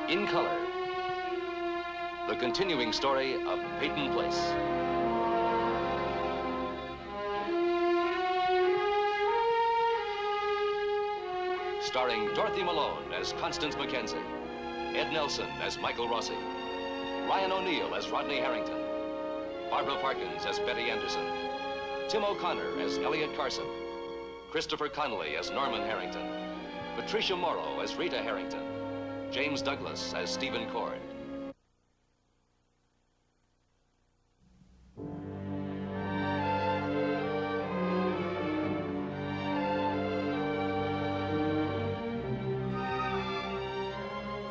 In color, the continuing story of Peyton Place. Starring Dorothy Malone as Constance Mackenzie, Ed Nelson as Michael Rossi, Ryan O'Neal as Rodney Harrington, Barbara Parkins as Betty Anderson, Tim O'Connor as Elliot Carson, Christopher Connolly as Norman Harrington, Patricia Morrow as Rita Harrington, James Douglas as Stephen Cord.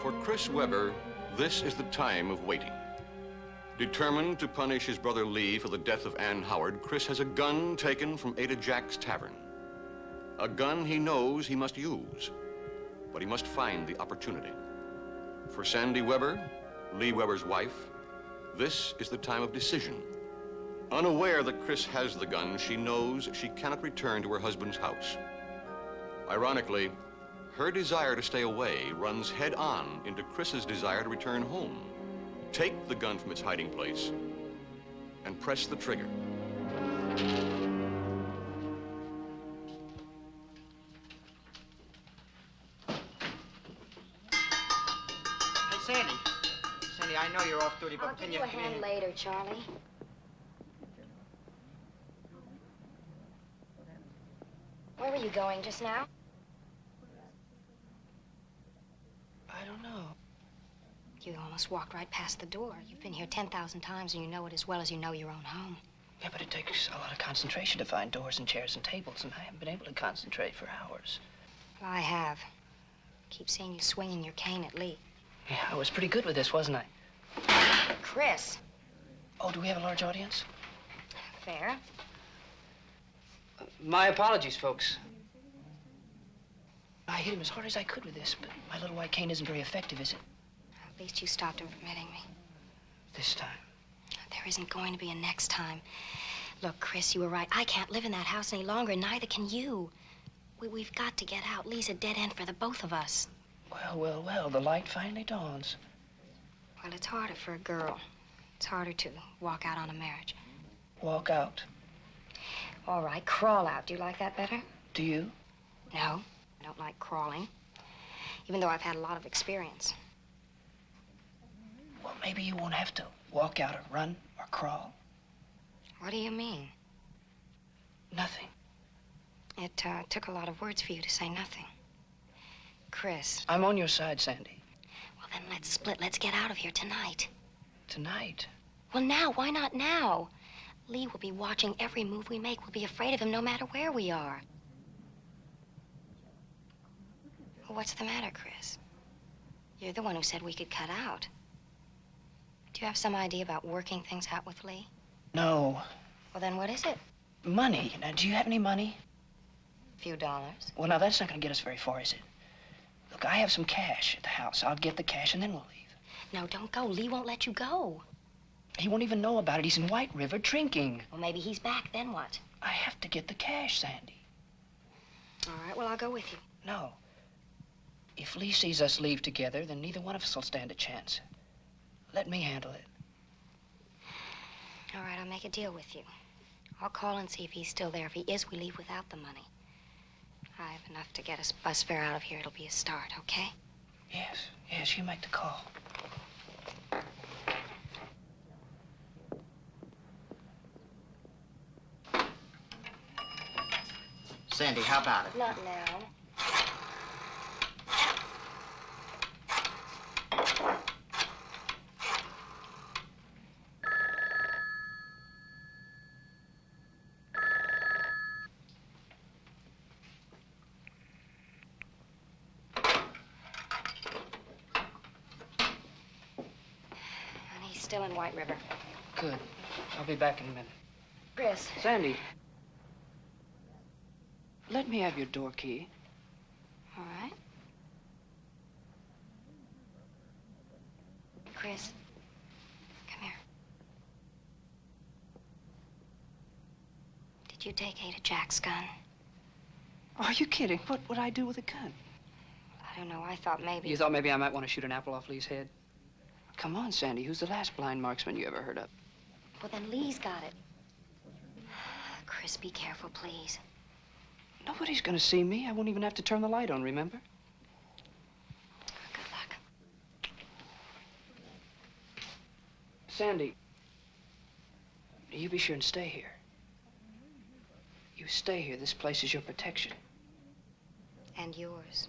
For Chris Webber, this is the time of waiting. Determined to punish his brother Lee for the death of Ann Howard, Chris has a gun taken from Ada Jack's tavern. A gun he knows he must use, but he must find the opportunity. For Sandy Webber, Lee Webber's wife, this is the time of decision. Unaware that Chris has the gun, she knows she cannot return to her husband's house. Ironically, her desire to stay away runs head-on into Chris's desire to return home. Take the gun from its hiding place and press the trigger. Sandy. Sandy, I know you're off duty, but I'll can give you a hand later, Charlie. Where were you going just now? I don't know. You almost walked right past the door. You've been here 10,000 times and you know it as well as you know your own home. Yeah, but it takes a lot of concentration to find doors and chairs and tables, and I haven't been able to concentrate for hours. Well, I have. Keep seeing you swinging your cane at Lee. Yeah, I was pretty good with this, wasn't I? Chris. Oh, do we have a large audience? Fair. My apologies, folks. I hit him as hard as I could with this, but my little white cane isn't very effective, is it? At least you stopped him from hitting me. This time. There isn't going to be a next time. Look, Chris, you were right. I can't live in that house any longer, and neither can you. We've got to get out. Lee's a dead end for the both of us. Well, the light finally dawns. Well, it's harder for a girl. It's harder to walk out on a marriage. Walk out. All right, crawl out. Do you like that better? Do you? No, I don't like crawling, even though I've had a lot of experience. Well, maybe you won't have to walk out or run or crawl. What do you mean? Nothing. It took a lot of words for you to say nothing. Chris. I'm on your side, Sandy. Well, then let's split. Let's get out of here tonight. Tonight? Well, now. Why not now? Lee will be watching every move we make. We'll be afraid of him no matter where we are. Well, what's the matter, Chris? You're the one who said we could cut out. Do you have some idea about working things out with Lee? No. Well, then what is it? Money. Now, do you have any money? A few dollars. Well, now, that's not going to get us very far, is it? Look, I have some cash at the house. I'll get the cash, and then we'll leave. No, don't go. Lee won't let you go. He won't even know about it. He's in White River drinking. Well, maybe he's back. Then what? I have to get the cash, Sandy. All right, well, I'll go with you. No. If Lee sees us leave together, then neither one of us will stand a chance. Let me handle it. All right, I'll make a deal with you. I'll call and see if he's still there. If he is, we leave without the money. I have enough to get us bus fare out of here. It'll be a start, okay? Yes, you make the call. Sandy, how about it? Not now. And he's still in White River. Good. I'll be back in a minute. Chris. Sandy. Let me have your door key. All right. Chris, come here. Did you take Ada Jack's gun? Are you kidding? What would I do with a gun? I I don't know. I thought maybe... You thought maybe I might want to shoot an apple off Lee's head? Come on, Sandy. Who's the last blind marksman you ever heard of? Well, then Lee's got it. Chris, be careful, please. Nobody's gonna see me. I won't even have to turn the light on, remember? Good luck. Sandy, you be sure and stay here. You stay here. This place is your protection. And yours.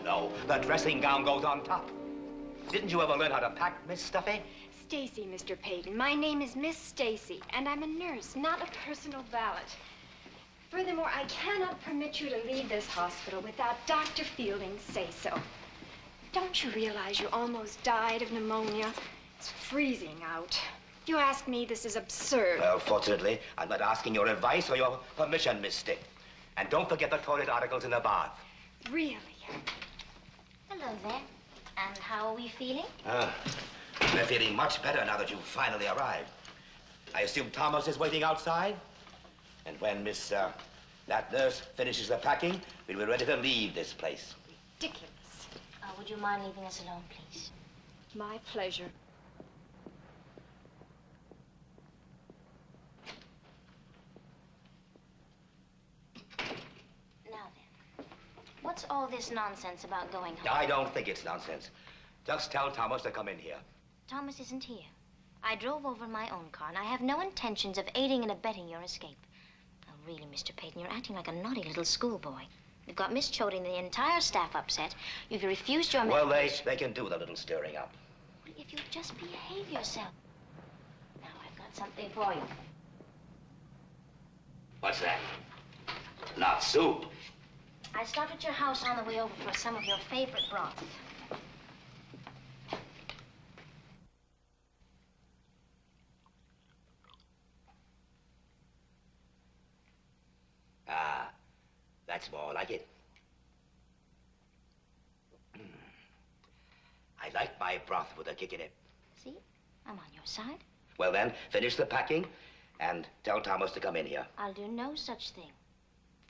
No. The dressing gown goes on top. Didn't you ever learn how to pack, Miss Stuffy? Stacy, Mr. Peyton. My name is Miss Stacy, and I'm a nurse, not a personal valet. Furthermore, I cannot permit you to leave this hospital without Dr. Fielding's say-so. Don't you realize you almost died of pneumonia? It's freezing out. If you ask me, this is absurd. Well, fortunately, I'm not asking your advice or your permission, Miss Stick. And don't forget the toilet articles in the bath. Really? Hello there. And how are we feeling? We're feeling much better now that you've finally arrived. I assume Thomas is waiting outside? And when that nurse finishes the packing, we'll be ready to leave this place. Ridiculous. Would you mind leaving us alone, please? My pleasure. Now then, what's all this nonsense about going home? I don't think it's nonsense. Just tell Thomas to come in here. Thomas isn't here. I drove over in my own car, and I have no intentions of aiding and abetting your escape. Oh, really, Mr. Peyton, you're acting like a naughty little schoolboy. You've got Miss Chody and the entire staff upset. You've refused your... Well, they can do the little stirring up. Well, if you just behave yourself. Now, I've got something for you. What's that? Not soup. I stopped at your house on the way over for some of your favorite broth. That's more like it. I like my broth with a kick in it. See? I'm on your side. Well, then, finish the packing and tell Thomas to come in here. I'll do no such thing.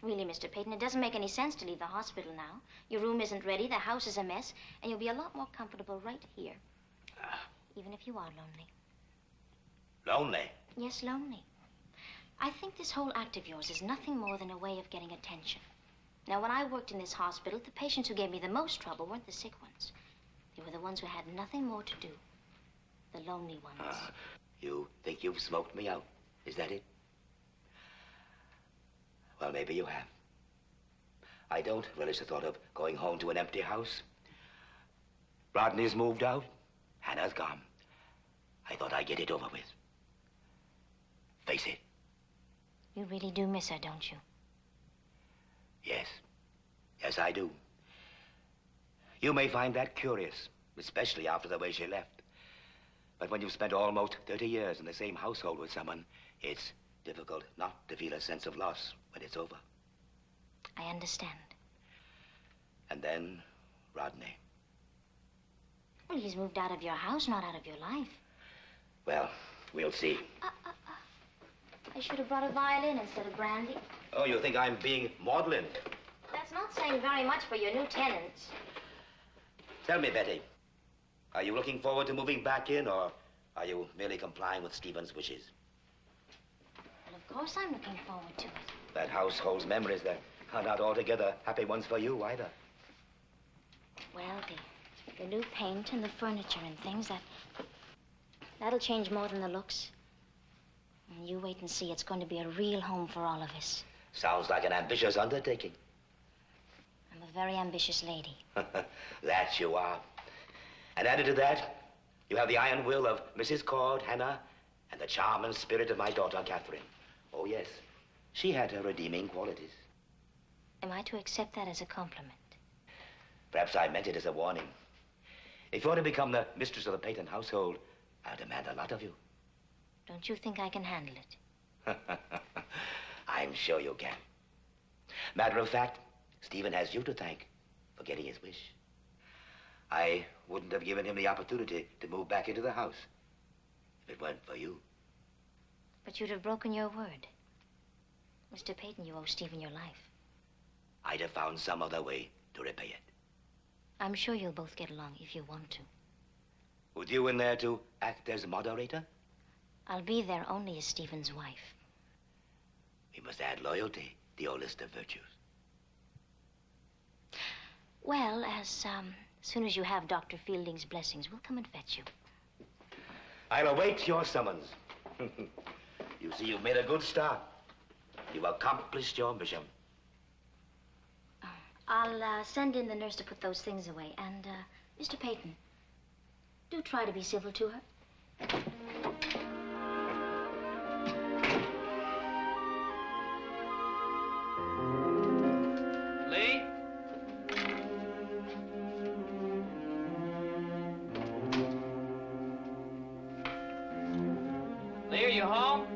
Really, Mr. Peyton, it doesn't make any sense to leave the hospital now. Your room isn't ready, the house is a mess, and you'll be a lot more comfortable right here. Even if you are lonely. Lonely? Yes, lonely. I think this whole act of yours is nothing more than a way of getting attention. Now, when I worked in this hospital, the patients who gave me the most trouble weren't the sick ones. They were the ones who had nothing more to do. The lonely ones. You think you've smoked me out? Is that it? Well, maybe you have. I don't relish the thought of going home to an empty house. Rodney's moved out. Hannah's gone. I thought I'd get it over with. Face it. You really do miss her, don't you? Yes. Yes, I do. You may find that curious, especially after the way she left. But when you've spent almost 30 years in the same household with someone, it's difficult not to feel a sense of loss when it's over. I understand. And then, Rodney. Well, he's moved out of your house, not out of your life. Well, we'll see. I should have brought a violin instead of brandy. Oh, you think I'm being maudlin? That's not saying very much for your new tenants. Tell me, Betty, are you looking forward to moving back in, or are you merely complying with Stephen's wishes? Well, of course I'm looking forward to it. That house holds memories that are not altogether happy ones for you, either. Well, the new paint and the furniture and things, that'll change more than the looks. And you wait and see. It's going to be a real home for all of us. Sounds like an ambitious undertaking. I'm a very ambitious lady. That you are. And added to that, you have the iron will of Mrs. Cord, Hannah, and the charm and spirit of my daughter, Catherine. Oh, yes, she had her redeeming qualities. Am I to accept that as a compliment? Perhaps I meant it as a warning. If you want to become the mistress of the Peyton household, I'll demand a lot of you. Don't you think I can handle it? I'm sure you can. Matter of fact, Stephen has you to thank for getting his wish. I wouldn't have given him the opportunity to move back into the house if it weren't for you. But you'd have broken your word. Mr. Peyton, you owe Stephen your life. I'd have found some other way to repay it. I'm sure you'll both get along if you want to. With you in there to act as moderator? I'll be there only as Stephen's wife. We must add loyalty, the oldest of virtues. Well, as soon as you have Dr. Fielding's blessings, we'll come and fetch you. I'll await your summons. You see, you've made a good start. You've accomplished your mission. I'll send in the nurse to put those things away. And, Mr. Peyton, do try to be civil to her. Lee? Lee, are you home?